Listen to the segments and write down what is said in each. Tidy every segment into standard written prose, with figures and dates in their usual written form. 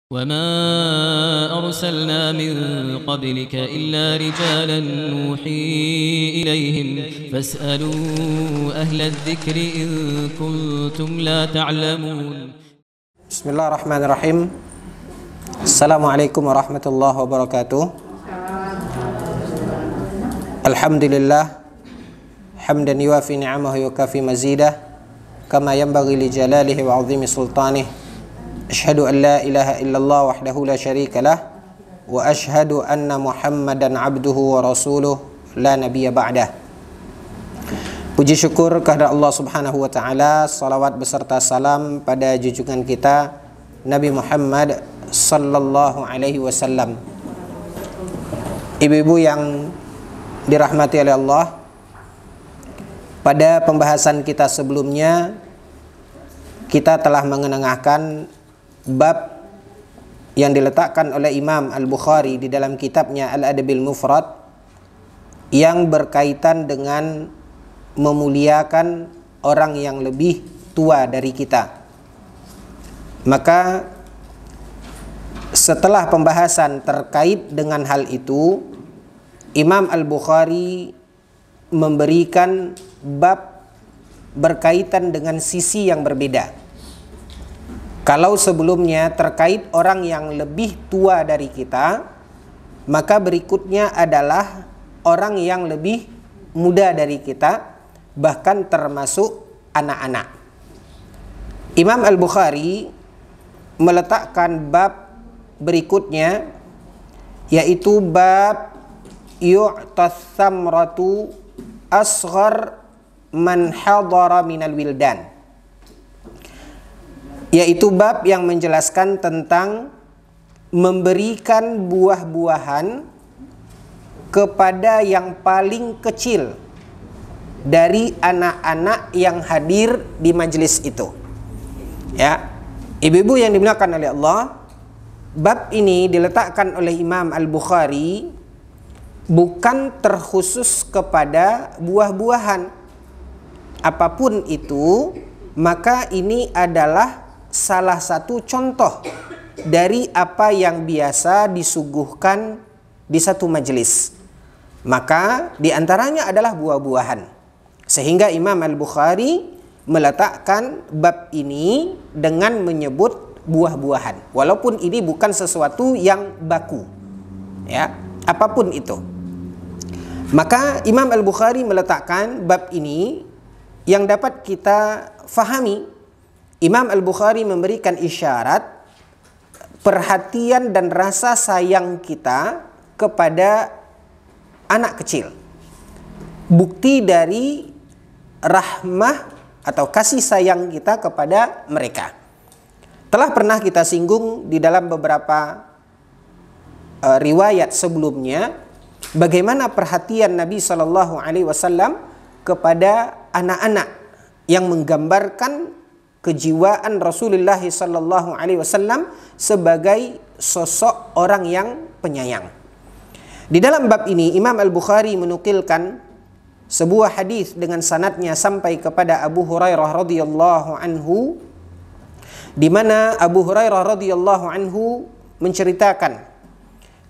وما أرسلنا من قبلك إلا رجالا نوحي إليهم فاسألوا أهل الذكر إن كنتم لا تعلمون. بسم الله الرحمن الرحيم. السلام عليكم ورحمة الله وبركاته. الحمد لله حمدا يوافي نعمه ويكافي مزيده كما ينبغي لجلاله وعظيم سلطانه. أشهد أن لا إله إلا الله وحده لا شريك له وأشهد أن محمدا عبده ورسوله لا نبي بعده. Puji syukur kehadirat Allah Subhanahu wa taala, salawat beserta salam pada junjungan kita Nabi Muhammad sallallahu alaihi wasallam. Ibu-ibu yang dirahmati oleh Allah, pada pembahasan kita sebelumnya kita telah mengenengahkan bab yang diletakkan oleh Imam Al-Bukhari di dalam kitabnya Al-Adabil Mufrad yang berkaitan dengan memuliakan orang yang lebih tua dari kita. Maka setelah pembahasan terkait dengan hal itu, Imam Al-Bukhari memberikan bab berkaitan dengan sisi yang berbeda. Kalau sebelumnya terkait orang yang lebih tua dari kita, maka berikutnya adalah orang yang lebih muda dari kita, bahkan termasuk anak-anak. Imam Al-Bukhari meletakkan bab berikutnya, yaitu bab yu'tas samratu asghar man hadara minal wildan, yaitu bab yang menjelaskan tentang memberikan buah-buahan kepada yang paling kecil dari anak-anak yang hadir di majelis itu. Ya, ibu-ibu yang dimuliakan oleh Allah, bab ini diletakkan oleh Imam Al-Bukhari bukan terkhusus kepada buah-buahan. Apapun itu, maka ini adalah salah satu contoh dari apa yang biasa disuguhkan di satu majelis. Maka diantaranya adalah buah-buahan. Sehingga Imam Al-Bukhari meletakkan bab ini dengan menyebut buah-buahan, walaupun ini bukan sesuatu yang baku, ya, apapun itu. Maka Imam Al-Bukhari meletakkan bab ini yang dapat kita fahami. Imam Al-Bukhari memberikan isyarat perhatian dan rasa sayang kita kepada anak kecil. Bukti dari rahmah atau kasih sayang kita kepada mereka. Telah pernah kita singgung di dalam beberapa riwayat sebelumnya bagaimana perhatian Nabi Shallallahu Alaihi Wasallam kepada anak-anak yang menggambarkan kejiwaan Rasulullah Sallallahu Alaihi Wasallam sebagai sosok orang yang penyayang. Di dalam bab ini Imam Al-Bukhari menukilkan sebuah hadis dengan sanadnya sampai kepada Abu Hurairah radhiyallahu anhu, di mana Abu Hurairah radhiyallahu anhu menceritakan,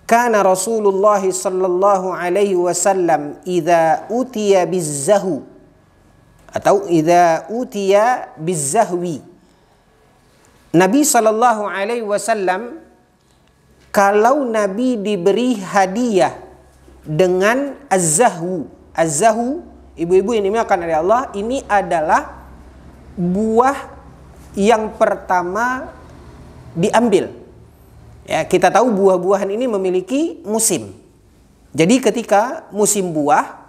kana Rasulullah Sallallahu Alaihi Wasallam idza utiya bizzahu atau idza utiya bizzahwi, Nabi Sallallahu Alaihi Wasallam kalau Nabi diberi hadiah dengan az-zahwu. Az-zahwu, ibu-ibu yang dimuliakan oleh Allah, ini adalah buah yang pertama diambil. Ya, kita tahu buah-buahan ini memiliki musim. Jadi ketika musim buah,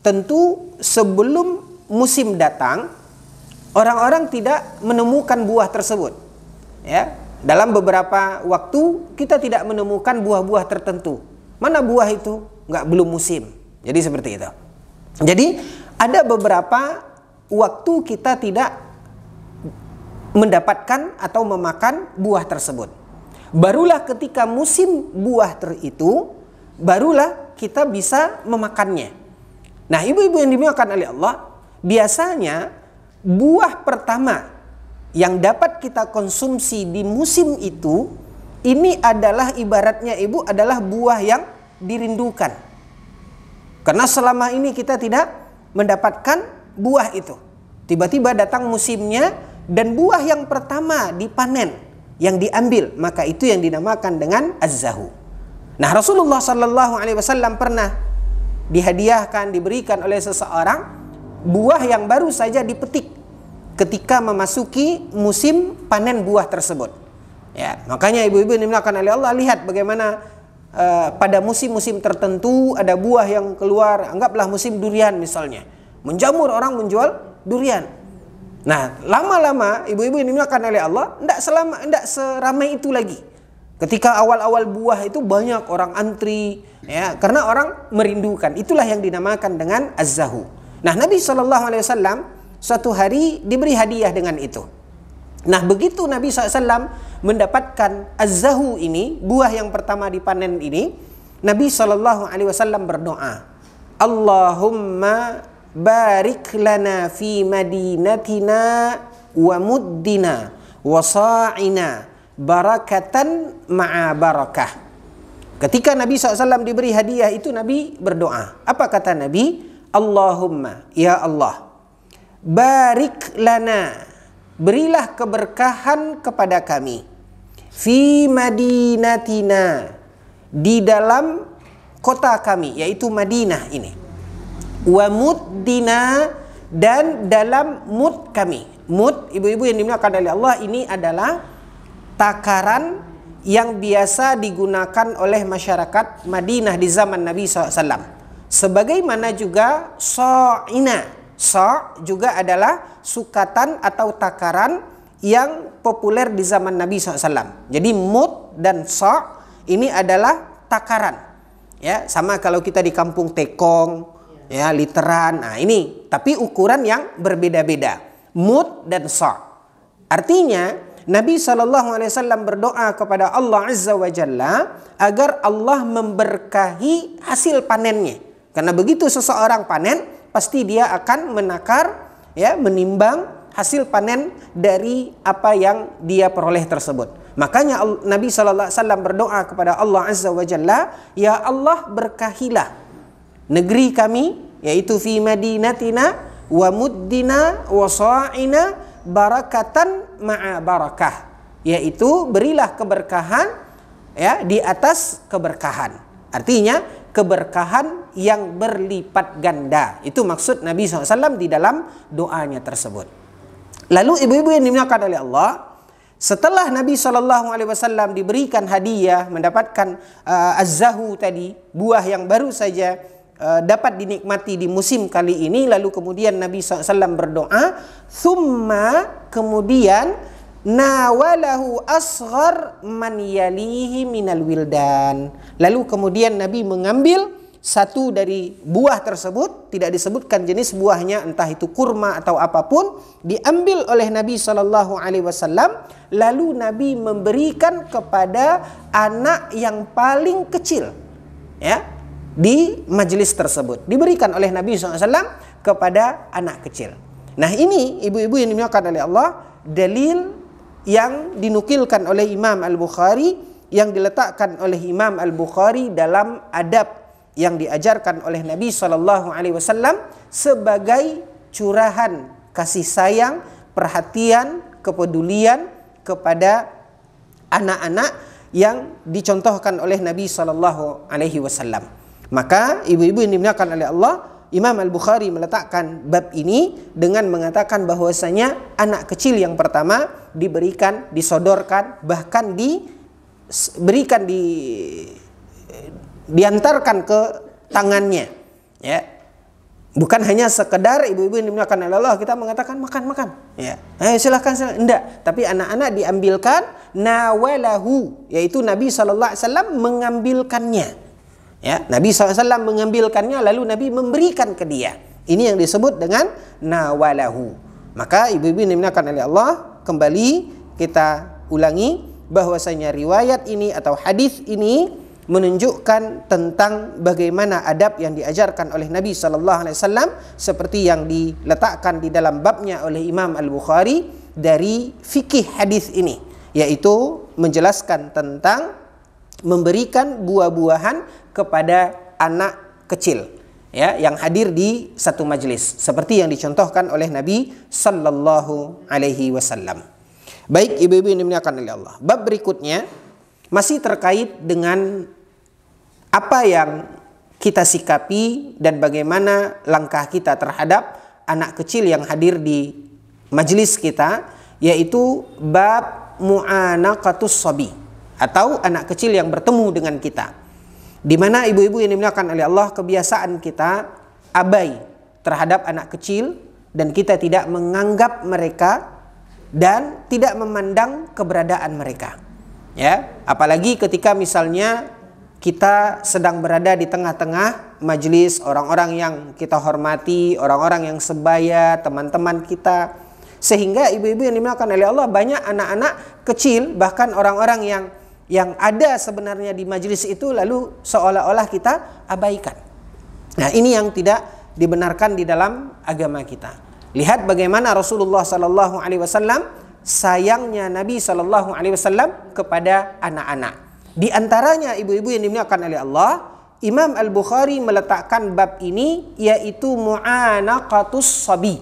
tentu sebelum musim datang, orang-orang tidak menemukan buah tersebut. Ya, dalam beberapa waktu kita tidak menemukan buah-buah tertentu. Mana buah itu? Belum musim. Jadi seperti itu. Jadi ada beberapa waktu kita tidak mendapatkan atau memakan buah tersebut. Barulah ketika musim buah itu, barulah kita bisa memakannya. Nah, ibu-ibu yang dimuliakan oleh Allah, biasanya buah pertama yang dapat kita konsumsi di musim itu ini adalah ibaratnya ibu adalah buah yang dirindukan. Karena selama ini kita tidak mendapatkan buah itu. Tiba-tiba datang musimnya dan buah yang pertama dipanen, yang diambil, maka itu yang dinamakan dengan az-zahu. Nah, Rasulullah sallallahu alaihi wasallam pernah dihadiahkan, diberikan oleh seseorang buah yang baru saja dipetik ketika memasuki musim panen buah tersebut. Ya, makanya ibu-ibu yang dimuliakan oleh Allah, lihat bagaimana pada musim-musim tertentu ada buah yang keluar. Anggaplah musim durian misalnya, menjamur, orang menjual durian. Nah, lama-lama ibu-ibu yang dimuliakan oleh Allah, tidak seramai itu lagi. Ketika awal-awal buah itu banyak orang antri, ya, karena orang merindukan. Itulah yang dinamakan dengan az-zahu. Nah, Nabi SAW suatu hari diberi hadiah dengan itu. Nah, begitu Nabi SAW mendapatkan az-zahu ini, buah yang pertama dipanen ini, Nabi SAW berdoa, Allahumma barik lana fi madinatina wa muddina wa sa'ina barakatan ma'a barakah. Ketika Nabi SAW diberi hadiah itu, Nabi berdoa. Apa kata Nabi? Allahumma, ya Allah, barik lana, berilah keberkahan kepada kami, fi madinatina, di dalam kota kami, yaitu Madinah ini, wa muddina, dan dalam mud kami. Mud, ibu-ibu yang dimuliakan oleh Allah, ini adalah takaran yang biasa digunakan oleh masyarakat Madinah di zaman Nabi SAW. Sebagaimana juga sa'ina. Sa' juga adalah sukatan atau takaran yang populer di zaman Nabi SAW. Jadi mud dan sa' ini adalah takaran. Ya, sama kalau kita di kampung tekong, ya, literan. Nah, ini tapi ukuran yang berbeda-beda. Mud dan sa'. Artinya Nabi SAW berdoa kepada Allah Azza wa Jalla agar Allah memberkahi hasil panennya. Karena begitu seseorang panen, pasti dia akan menakar, ya, menimbang hasil panen dari apa yang dia peroleh tersebut. Makanya Nabi SAW berdoa kepada Allah Azza wa Jalla, ya Allah, berkahilah negeri kami, yaitu fi madinatina wa muddina wa sa'ina barakatan ma'a barakah, yaitu berilah keberkahan, ya, di atas keberkahan. Artinya keberkahan yang berlipat ganda. Itu maksud Nabi SAW di dalam doanya tersebut. Lalu ibu-ibu yang dimuliakan oleh Allah, setelah Nabi SAW diberikan hadiah, mendapatkan az-zahu tadi, buah yang baru saja dapat dinikmati di musim kali ini, lalu kemudian Nabi SAW berdoa, thumma, kemudian nawalahu asghar man yalihi minal wildan. Lalu kemudian Nabi mengambil satu dari buah tersebut, tidak disebutkan jenis buahnya, entah itu kurma atau apapun, diambil oleh Nabi SAW. Lalu Nabi memberikan kepada anak yang paling kecil, ya, di majelis tersebut. Diberikan oleh Nabi SAW kepada anak kecil. Nah, ini ibu-ibu yang dimuliakan oleh Allah, dalil yang dinukilkan oleh Imam Al-Bukhari, yang diletakkan oleh Imam Al-Bukhari dalam adab yang diajarkan oleh Nabi SAW sebagai curahan kasih sayang, perhatian, kepedulian kepada anak-anak yang dicontohkan oleh Nabi SAW. Maka ibu-ibu yang dimuliakan oleh Allah, Imam Al-Bukhari meletakkan bab ini dengan mengatakan bahwasanya anak kecil yang pertama diberikan, disodorkan, bahkan diantarkan ke tangannya, ya. Bukan hanya sekedar ibu-ibu yang dimuliakan oleh Allah kita mengatakan makan, ya. Silakan. Enggak, tapi anak-anak diambilkan, nawalahu, yaitu Nabi SAW mengambilkannya. Ya, Nabi SAW mengambilkannya, lalu Nabi memberikan ke dia. Ini yang disebut dengan nawalahu. Maka ibu-ibu yang dimuliakan oleh Allah, kembali kita ulangi bahwasanya riwayat ini atau hadis ini menunjukkan tentang bagaimana adab yang diajarkan oleh Nabi SAW, seperti yang diletakkan di dalam babnya oleh Imam Al-Bukhari dari fikih hadis ini, yaitu menjelaskan tentang memberikan buah-buahan kepada anak kecil, ya, yang hadir di satu majlis, seperti yang dicontohkan oleh Nabi sallallahu alaihi wasallam. Baik ibu-ibu yang dimuliakan oleh Allah, bab berikutnya masih terkait dengan apa yang kita sikapi dan bagaimana langkah kita terhadap anak kecil yang hadir di majlis kita, yaitu bab mu'anaqatus sabi, atau anak kecil yang bertemu dengan kita, di mana ibu-ibu yang dimuliakan oleh Allah, kebiasaan kita abai terhadap anak kecil dan kita tidak menganggap mereka dan tidak memandang keberadaan mereka, ya. Apalagi ketika misalnya kita sedang berada di tengah-tengah majelis orang-orang yang kita hormati, orang-orang yang sebaya, teman-teman kita, sehingga ibu-ibu yang dimuliakan oleh Allah, banyak anak-anak kecil, bahkan orang-orang yang ada sebenarnya di majelis itu lalu seolah-olah kita abaikan. Nah, ini yang tidak dibenarkan di dalam agama kita. Lihat bagaimana Rasulullah sallallahu alaihi wasallam sayangnya Nabi sallallahu alaihi wasallam kepada anak-anak. Di antaranya ibu-ibu yang dimuliakan oleh Allah, Imam Al-Bukhari meletakkan bab ini, yaitu mu'anaqatus sabi,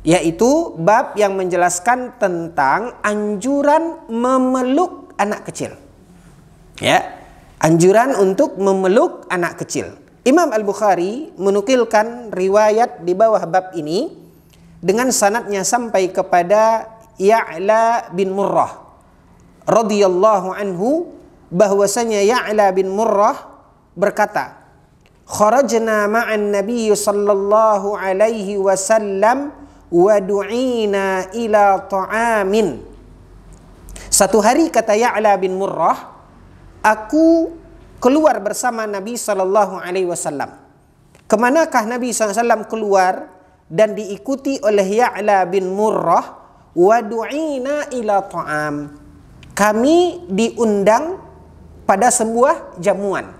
yaitu bab yang menjelaskan tentang anjuran memeluk anak kecil, ya, anjuran untuk memeluk anak kecil. Imam Al-Bukhari menukilkan riwayat di bawah bab ini dengan sanadnya sampai kepada Ya'la bin Murrah radhiyallahu anhu, bahwasanya Ya'la bin Murrah berkata, kharajna ma'an nabiy sallallahu alaihi wasallam wa du'ina ila ta'amin. Satu hari, kata Ya'la bin Murrah, aku keluar bersama Nabi sallallahu alaihi wasallam. Kemanakah Nabi SAW keluar? Dan diikuti oleh Ya'la bin Murrah, wa du'ina ila ta'am. Kami diundang pada sebuah jamuan.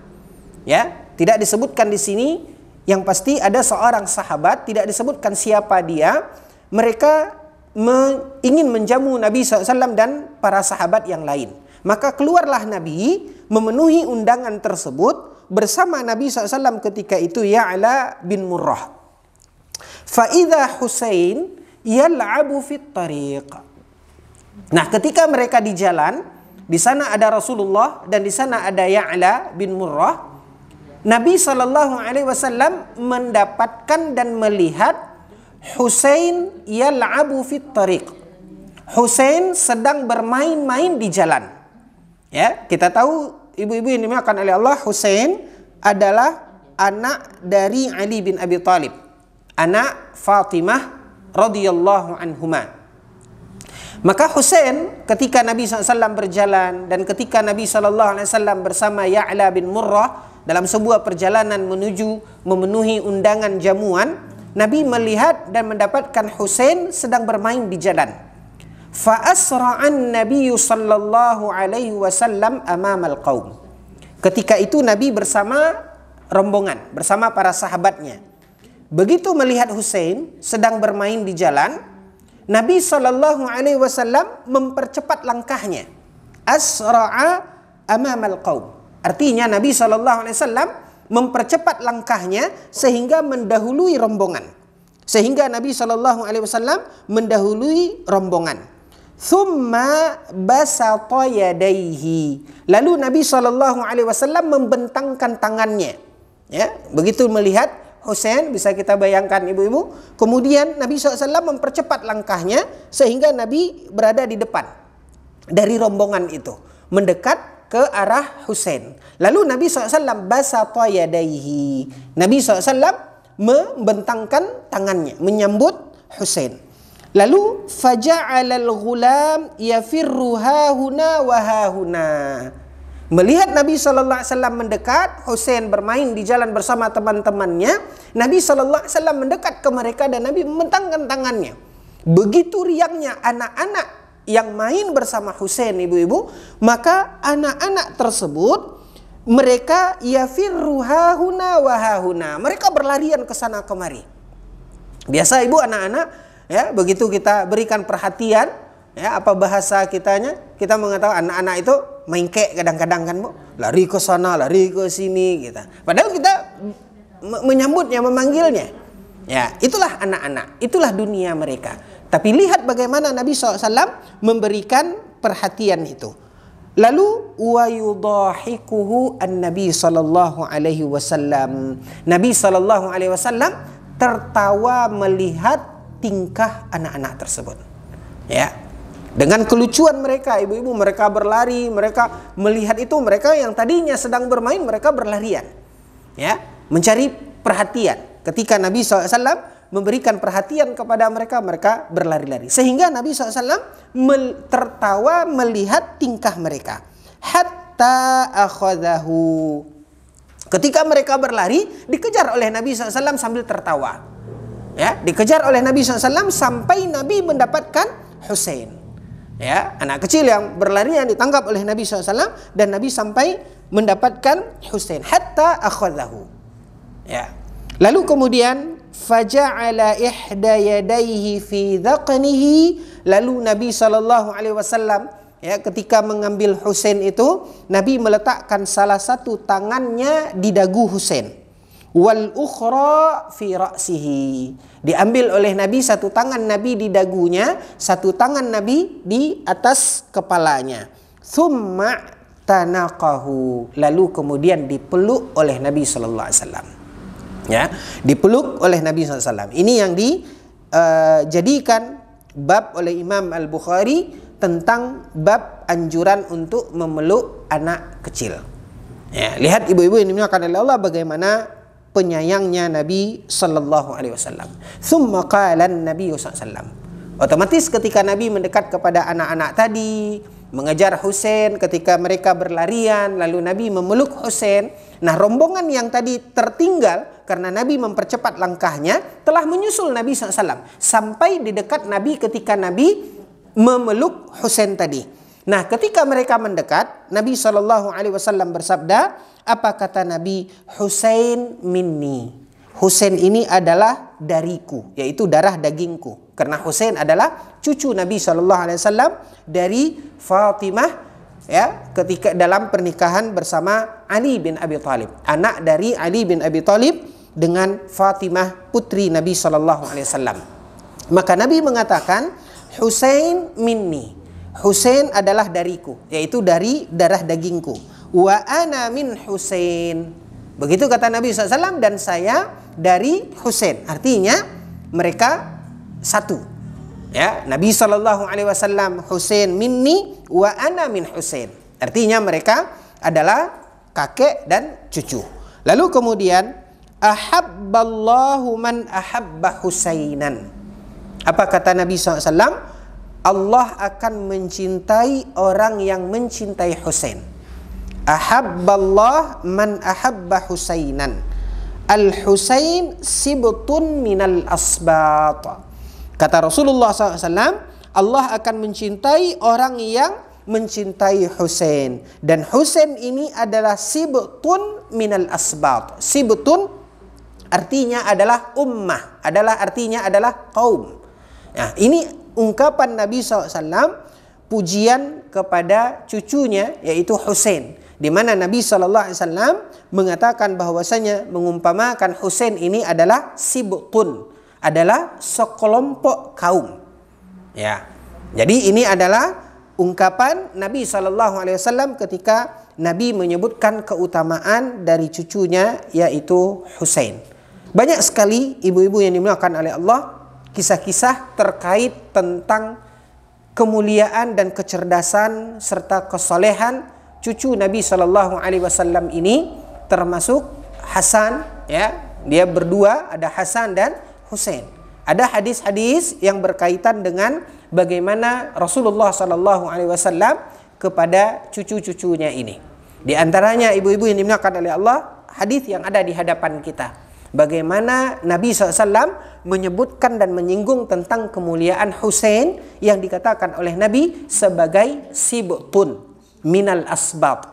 Ya, tidak disebutkan di sini, yang pasti ada seorang sahabat, tidak disebutkan siapa dia. Mereka ingin menjamu Nabi SAW dan para sahabat yang lain. Maka keluarlah Nabi memenuhi undangan tersebut bersama Nabi SAW ketika itu Ya'la bin Murrah. Fa'idha Husain yal'abu fit tariq. Nah, ketika mereka di jalan, di sana ada Rasulullah dan di sana ada Ya'la bin Murrah, Nabi SAW mendapatkan dan melihat Husain yal'abu fit tariq. Husain sedang bermain-main di jalan. Ya, kita tahu ibu-ibu yang dimuliakan oleh Allah, Husain adalah anak dari Ali bin Abi Thalib, anak Fatimah radhiyallahu anhuma. Maka Husain ketika Nabi SAW berjalan dan ketika Nabi SAW bersama Ya'la bin Murrah dalam sebuah perjalanan menuju memenuhi undangan jamuan, Nabi melihat dan mendapatkan Husain sedang bermain di jalan. Fa asra'an Nabi sallallahu alaihi wasallam amamal qaum. Ketika itu Nabi bersama rombongan, bersama para sahabatnya. Begitu melihat Husain sedang bermain di jalan, Nabi sallallahu alaihi wasallam mempercepat langkahnya. Asra'a amamal qaum. Artinya Nabi sallallahu alaihi wasallam mempercepat langkahnya sehingga mendahului rombongan. Sehingga Nabi sallallahu alaihi wasallam mendahului rombongan. Thumma basata yadayhi. Lalu Nabi sallallahu alaihi wasallam membentangkan tangannya. Ya, begitu melihat Husain, bisa kita bayangkan ibu-ibu. Kemudian Nabi SAW mempercepat langkahnya sehingga Nabi berada di depan dari rombongan itu, mendekat ke arah Husain. Lalu Nabi SAW basata yadaihi. Nabi SAW membentangkan tangannya menyambut Husain. Lalu faja'alal ghulam yafirru hahuna wa hahuna. Melihat Nabi SAW mendekat, Husain bermain di jalan bersama teman-temannya, Nabi SAW mendekat ke mereka dan Nabi membentangkan tangannya. Begitu riangnya anak-anak yang main bersama Husain, ibu-ibu, maka anak-anak tersebut mereka yafirru hahuna wa hahuna. Mereka berlarian ke sana kemari. Biasa ibu anak-anak, ya, begitu kita berikan perhatian, Ya, apa bahasa kitanya? Kita mengatakan anak-anak itu mengkek kadang-kadang kan, Bu. Lari ke sana, lari ke sini gitu. Padahal kita menyambutnya, memanggilnya. Ya, itulah anak-anak, itulah dunia mereka. Tapi lihat bagaimana Nabi SAW memberikan perhatian itu. Lalu wa yudahikuhu an-nabi sallallahu alaihi wasallam. Nabi sallallahu alaihi wasallam tertawa melihat tingkah anak-anak tersebut. Ya. Dengan kelucuan mereka, ibu-ibu mereka berlari, mereka melihat itu, mereka yang tadinya sedang bermain, mereka berlarian. Ya, mencari perhatian. Ketika Nabi SAW memberikan perhatian kepada mereka, mereka berlari-lari. Sehingga Nabi SAW tertawa melihat tingkah mereka. Hatta akhadahu. Ketika mereka berlari, dikejar oleh Nabi SAW sambil tertawa. Ya, dikejar oleh Nabi SAW sampai Nabi mendapatkan Husain. Ya, anak kecil yang berlarian ditangkap oleh Nabi SAW dan Nabi sampai mendapatkan Husain. Hatta akhadahu. Ya. Lalu kemudian faja'ala ihda yadayhi fi dhaqnihi. Lalu Nabi SAW ya, ketika mengambil Husain itu, Nabi meletakkan salah satu tangannya di dagu Husain. Wal ukhra fi ra'sihi. Diambil oleh Nabi satu tangan Nabi di dagunya, satu tangan Nabi di atas kepalanya. Thumma tanaqahu. Lalu kemudian dipeluk oleh Nabi sallallahu alaihi wasallam. Ya, dipeluk oleh Nabi sallallahu alaihi wasallam. Ini yang dijadikan bab oleh Imam Al-Bukhari tentang bab anjuran untuk memeluk anak kecil. Ya, lihat ibu-ibu yang dimuliakan oleh Allah bagaimana penyayangnya Nabi sallallahu alaihi wasallam. Tsumma qala an-nabi sallallahu alaihi wasallam. Otomatis ketika Nabi mendekat kepada anak-anak tadi, mengejar Husain ketika mereka berlarian, lalu Nabi memeluk Husain. Nah, rombongan yang tadi tertinggal karena Nabi mempercepat langkahnya telah menyusul Nabi sallallahu alaihi wasallam sampai di dekat Nabi ketika Nabi memeluk Husain tadi. Nah, ketika mereka mendekat, Nabi SAW bersabda, apa kata Nabi? Husain minni. Husain ini adalah dariku, yaitu darah dagingku. Karena Husain adalah cucu Nabi SAW dari Fatimah, ya, ketika dalam pernikahan bersama Ali bin Abi Thalib. Anak dari Ali bin Abi Thalib dengan Fatimah putri Nabi SAW. Maka Nabi mengatakan, Husain minni. Husain adalah dariku, yaitu dari darah dagingku. Wa ana min Husain. Begitu kata Nabi SAW, dan saya dari Husain. Artinya mereka satu. Ya, Nabi SAW Husain minni wa ana min Husain. Artinya mereka adalah kakek dan cucu. Lalu kemudian ahabballahu man ahabba Husainan. Apa kata Nabi SAW? Allah akan mencintai orang yang mencintai Husain. Ahabballah man ahabba Husainan. Al-Husain sibtun minal asbat. Kata Rasulullah SAW, Allah akan mencintai orang yang mencintai Husain. Dan Husain ini adalah sibtun minal asbat. Sibtun artinya adalah ummah, artinya adalah kaum. Nah, ini ungkapan Nabi SAW pujian kepada cucunya yaitu Husain, di mana Nabi SAW mengatakan bahwasanya mengumpamakan Husain ini adalah sibtun, adalah sekelompok kaum. Ya, jadi ini adalah ungkapan Nabi SAW ketika Nabi menyebutkan keutamaan dari cucunya yaitu Husain. Banyak sekali ibu-ibu yang dimuliakan oleh Allah kisah-kisah terkait tentang kemuliaan dan kecerdasan serta kesolehan cucu Nabi SAW ini, termasuk Hasan, ya, dia berdua, ada Hasan dan Husain. Ada hadis-hadis yang berkaitan dengan bagaimana Rasulullah SAW kepada cucu-cucunya ini. Di antaranya ibu-ibu yang dimuliakan oleh Allah, hadis yang ada di hadapan kita. Bagaimana Nabi SAW menyebutkan dan menyinggung tentang kemuliaan Husain yang dikatakan oleh Nabi sebagai sibtun minal asbab.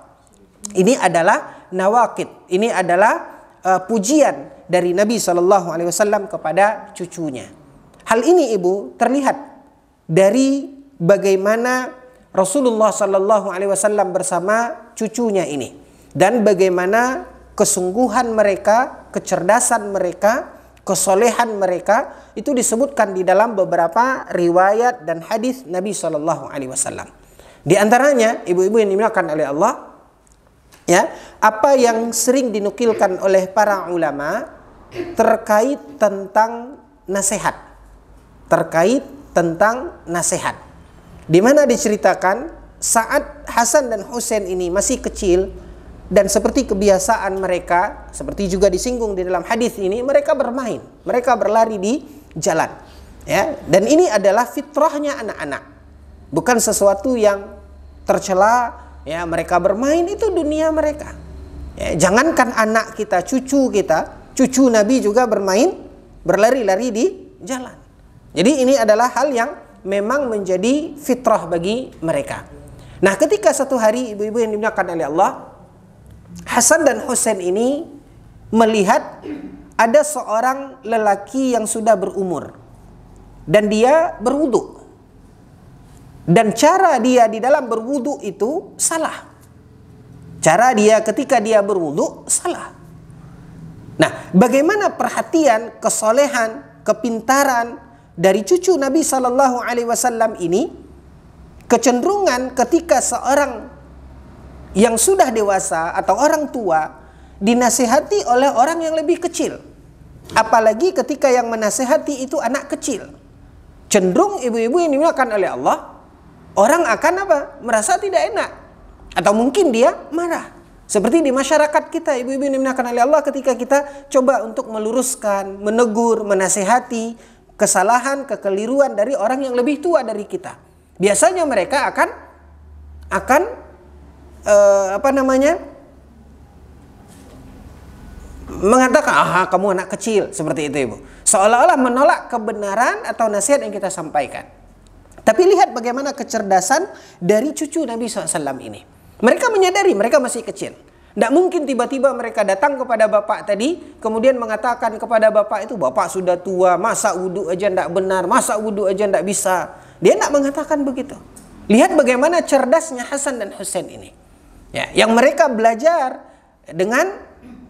Ini adalah nawaqid. Ini adalah pujian dari Nabi SAW kepada cucunya. Hal ini ibu terlihat dari bagaimana Rasulullah Sallallahu Alaihi Wasallam bersama cucunya ini, dan bagaimana kesungguhan mereka, kecerdasan mereka, kesolehan mereka itu disebutkan di dalam beberapa riwayat dan hadis Nabi Sallallahu Alaihi Wasallam. Di antaranya, ibu-ibu yang dimuliakan oleh Allah, ya, apa yang sering dinukilkan oleh para ulama terkait tentang nasihat, di mana diceritakan saat Hasan dan Husain ini masih kecil, dan seperti kebiasaan mereka, seperti juga disinggung di dalam hadis ini, mereka bermain, mereka berlari di jalan, ya. Dan ini adalah fitrahnya anak-anak, bukan sesuatu yang tercela, ya. Mereka bermain, itu dunia mereka, ya. Jangankan anak kita, cucu Nabi juga bermain, berlari-lari di jalan. Jadi ini adalah hal yang memang menjadi fitrah bagi mereka. Nah, ketika satu hari, ibu-ibu yang dimuliakan oleh Allah, Hasan dan Husain ini melihat ada seorang lelaki yang sudah berumur dan dia berwudu, dan cara dia di dalam berwudu itu salah. Cara dia ketika dia berwudu salah. Nah, bagaimana perhatian, kesolehan, kepintaran dari cucu Nabi Sallallahu Alaihi Wasallam ini, kecenderungan ketika seorang yang sudah dewasa atau orang tua dinasihati oleh orang yang lebih kecil, apalagi ketika yang menasihati itu anak kecil, cenderung ibu-ibu yang dimuliakan oleh Allah, orang akan apa? Merasa tidak enak, atau mungkin dia marah. Seperti di masyarakat kita, ibu-ibu yang dimuliakan oleh Allah, ketika kita coba untuk meluruskan, menegur, menasihati kesalahan, kekeliruan dari orang yang lebih tua dari kita, biasanya mereka akan mengatakan, kamu anak kecil, seperti itu, ibu. Seolah-olah menolak kebenaran atau nasihat yang kita sampaikan. Tapi lihat bagaimana kecerdasan dari cucu Nabi SAW ini. Mereka menyadari mereka masih kecil. Tidak mungkin tiba-tiba mereka datang kepada bapak tadi, kemudian mengatakan kepada bapak itu, bapak sudah tua, masa wudhu aja tidak benar, masa wudhu aja tidak bisa. Dia tidak mengatakan begitu. Lihat bagaimana cerdasnya Hasan dan Husain ini. Ya, yang mereka belajar dengan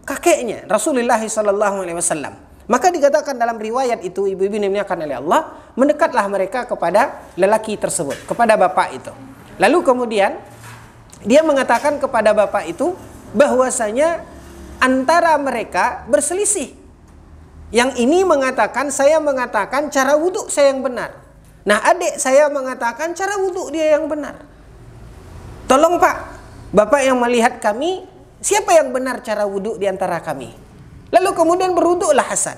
kakeknya Rasulullah SAW. Maka dikatakan dalam riwayat itu, ibu-ibu yang dimuliakan oleh Allah, mendekatlah mereka kepada lelaki tersebut, kepada bapak itu. Lalu kemudian dia mengatakan kepada bapak itu bahwasanya antara mereka berselisih. Yang ini mengatakan, saya mengatakan cara wudhu saya yang benar. Nah, adik saya mengatakan cara wudhu dia yang benar. Tolong Pak, Bapak yang melihat kami, siapa yang benar cara wudhu di antara kami? Lalu kemudian berwuduklah Hasan.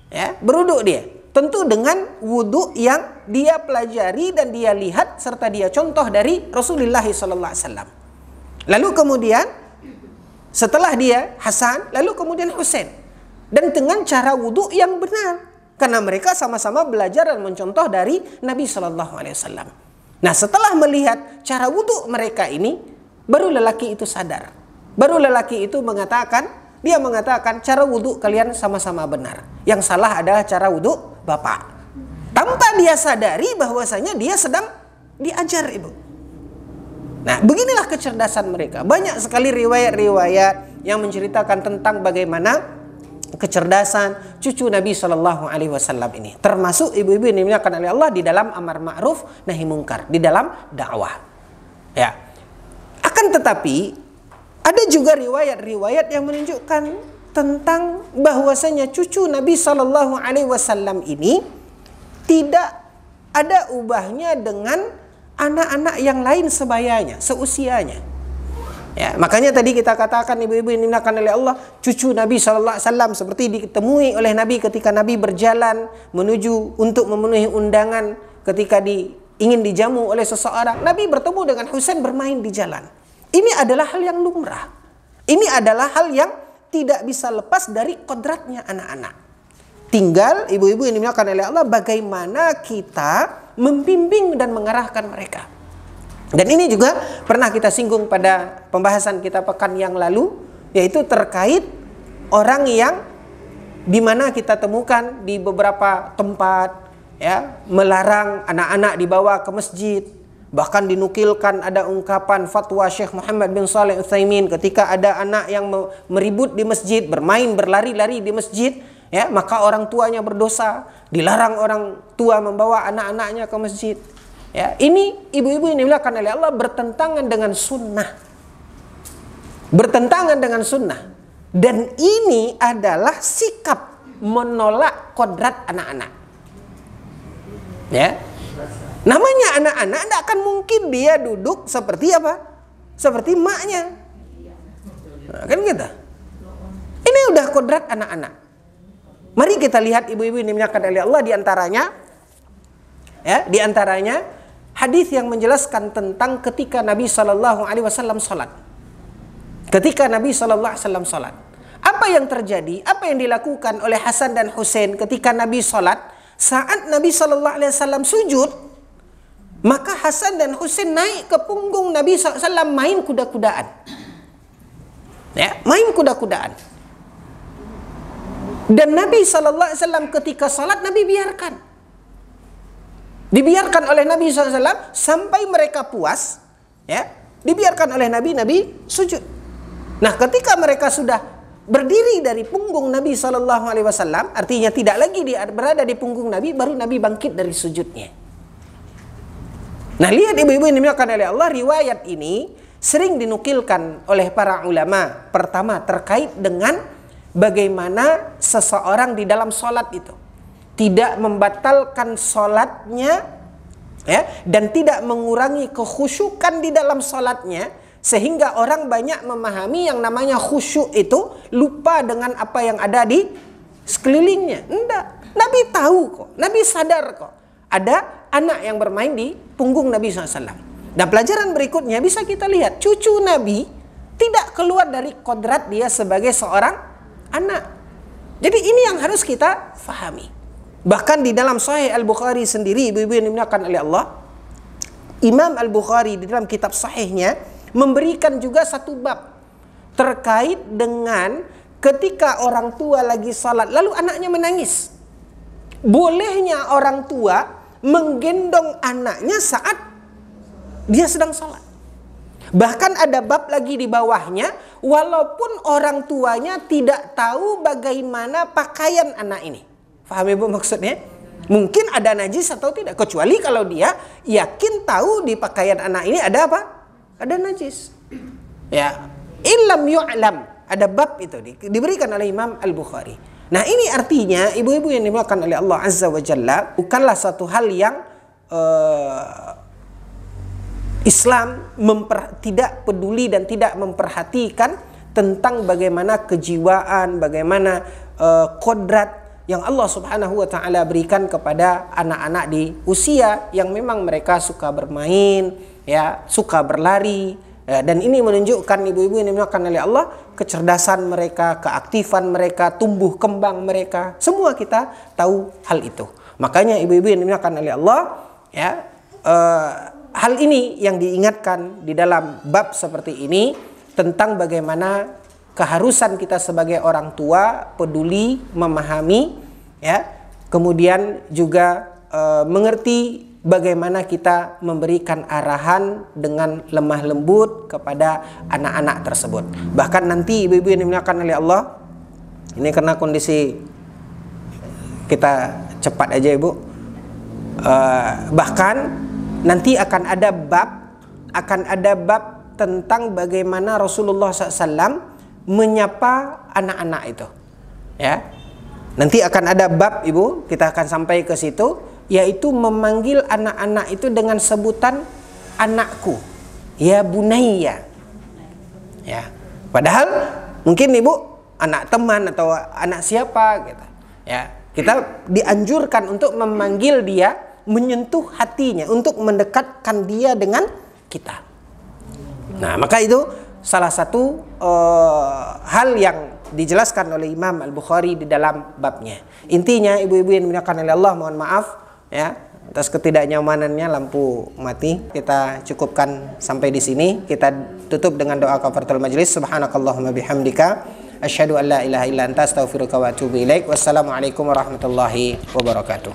Ya, berwuduk dia. Tentu dengan wudhu yang dia pelajari dan dia lihat serta dia contoh dari Rasulullah SAW. Lalu kemudian setelah dia Hasan, lalu kemudian Husain, dan dengan cara wudhu yang benar, karena mereka sama-sama belajar dan mencontoh dari Nabi SAW. Nah, setelah melihat cara wudhu mereka ini, baru lelaki itu sadar. Baru lelaki itu mengatakan, dia mengatakan cara wudhu kalian sama-sama benar. Yang salah adalah cara wudhu bapak. Tanpa dia sadari bahwasanya dia sedang diajar, ibu. Nah, beginilah kecerdasan mereka. Banyak sekali riwayat-riwayat yang menceritakan tentang bagaimana kecerdasan cucu Nabi Shallallahu Alaihi Wasallam ini. Termasuk ibu-ibu yang dimuliakan oleh Allah di dalam amar ma'ruf nahi mungkar, di dalam dakwah. Ya. Akan tetapi ada juga riwayat-riwayat yang menunjukkan tentang bahwasanya cucu Nabi Shallallahu Alaihi Wasallam ini tidak ada ubahnya dengan anak-anak yang lain sebayanya, seusianya. Ya, makanya tadi kita katakan ibu-ibu yang dimuliakan oleh Allah, cucu Nabi Shallallahu Alaihi Wasallam seperti ditemui oleh Nabi ketika Nabi berjalan menuju untuk memenuhi undangan, ketika ingin dijamu oleh seseorang, Nabi bertemu dengan Husain bermain di jalan. Ini adalah hal yang lumrah. Ini adalah hal yang tidak bisa lepas dari kodratnya anak-anak. Tinggal ibu-ibu yang dimuliakan oleh Allah, bagaimana kita membimbing dan mengarahkan mereka. Dan ini juga pernah kita singgung pada pembahasan kita pekan yang lalu, yaitu terkait orang yang dimana kita temukan di beberapa tempat, ya, melarang anak-anak dibawa ke masjid. Bahkan dinukilkan ada ungkapan fatwa Syekh Muhammad bin Shalih Al-Utsaimin ketika ada anak yang meribut di masjid, bermain berlari-lari di masjid, ya, maka orang tuanya berdosa, dilarang orang tua membawa anak-anaknya ke masjid. Ya, ini ibu-ibu yang dimuliakan oleh Allah bertentangan dengan sunnah. Bertentangan dengan sunnah. Dan ini adalah sikap menolak kodrat anak-anak. Ya. Namanya anak-anak, tidak akan mungkin dia duduk seperti apa? Seperti maknya. Nah, kan gitu. Ini udah kodrat anak-anak. Mari kita lihat ibu-ibu yang dimuliakan oleh Allah, di antaranya hadis yang menjelaskan tentang ketika Nabi SAW salat. Ketika Nabi SAW salat, apa yang terjadi? Apa yang dilakukan oleh Hasan dan Husain ketika Nabi salat? Saat Nabi SAW sujud, maka Hasan dan Husain naik ke punggung Nabi SAW main kuda-kudaan. Ya, main kuda-kudaan. Dan Nabi SAW ketika salat, Nabi biarkan. Dibiarkan oleh Nabi SAW sampai mereka puas. Ya, dibiarkan oleh Nabi sujud. Nah, ketika mereka sudah berdiri dari punggung Nabi SAW, artinya tidak lagi berada di punggung Nabi, baru Nabi bangkit dari sujudnya. Nah, lihat ibu-ibu yang dimuliakan oleh Allah, riwayat ini sering dinukilkan oleh para ulama. Pertama, terkait dengan bagaimana seseorang di dalam sholat itu tidak membatalkan sholatnya, ya, dan tidak mengurangi kekhusyukan di dalam sholatnya, sehingga orang banyak memahami yang namanya khusyuk itu lupa dengan apa yang ada di sekelilingnya. Enggak, Nabi tahu kok, Nabi sadar kok ada anak yang bermain di punggung Nabi SAW. Dan pelajaran berikutnya bisa kita lihat, cucu Nabi tidak keluar dari kodrat dia sebagai seorang anak. Jadi ini yang harus kita fahami. Bahkan di dalam Sahih Al-Bukhari sendiri, ibu-ibu yang dimuliakan oleh Allah, Imam Al-Bukhari di dalam kitab sahihnya memberikan juga satu bab terkait dengan ketika orang tua lagi salat lalu anaknya menangis. Bolehnya orang tua menggendong anaknya saat dia sedang salat. Bahkan ada bab lagi di bawahnya, walaupun orang tuanya tidak tahu bagaimana pakaian anak ini. Paham ibu maksudnya? Mungkin ada najis atau tidak, kecuali kalau dia yakin tahu di pakaian anak ini ada apa? Ada najis. Ya, illam yu'lam, ada bab itu diberikan oleh Imam Al-Bukhari. Nah, ini artinya ibu-ibu yang dimuliakan oleh Allah Azza wa Jalla, bukanlah satu hal yang Islam tidak peduli dan tidak memperhatikan tentang bagaimana kejiwaan, bagaimana kodrat yang Allah Subhanahu wa Ta'ala berikan kepada anak-anak di usia yang memang mereka suka bermain, ya, suka berlari, ya, dan ini menunjukkan ibu-ibu yang dimuliakan oleh Allah, kecerdasan mereka, keaktifan mereka, tumbuh kembang mereka, semua kita tahu hal itu. Makanya ibu-ibu yang dimuliakan oleh Allah, ya, hal ini yang diingatkan di dalam bab seperti ini tentang bagaimana keharusan kita sebagai orang tua peduli, memahami, ya, kemudian juga mengerti bagaimana kita memberikan arahan dengan lemah lembut kepada anak-anak tersebut. Bahkan nanti ibu-ibu yang dimuliakan oleh Allah, ini karena kondisi kita cepat aja ibu, bahkan nanti akan ada bab tentang bagaimana Rasulullah SAW menyapa anak-anak itu, ya. Nanti akan ada bab ibu, kita akan sampai ke situ, yaitu memanggil anak-anak itu dengan sebutan anakku, ya bunayya, ya. Padahal mungkin ibu anak teman atau anak siapa gitu, ya. Kita dianjurkan untuk memanggil dia, menyentuh hatinya, untuk mendekatkan dia dengan kita. Nah, maka itu salah satu hal yang dijelaskan oleh Imam Al-Bukhari di dalam babnya. Intinya ibu-ibu yang dimuliakan oleh Allah, mohon maaf, ya, atas ketidaknyamanannya lampu mati. Kita cukupkan sampai di sini. Kita tutup dengan doa kafaratul majlis. Subhanakallahumma bihamdika asyhadu an la ilaha illa anta astaghfiruka wa atubu ilaik. Wassalamualaikum warahmatullahi wabarakatuh.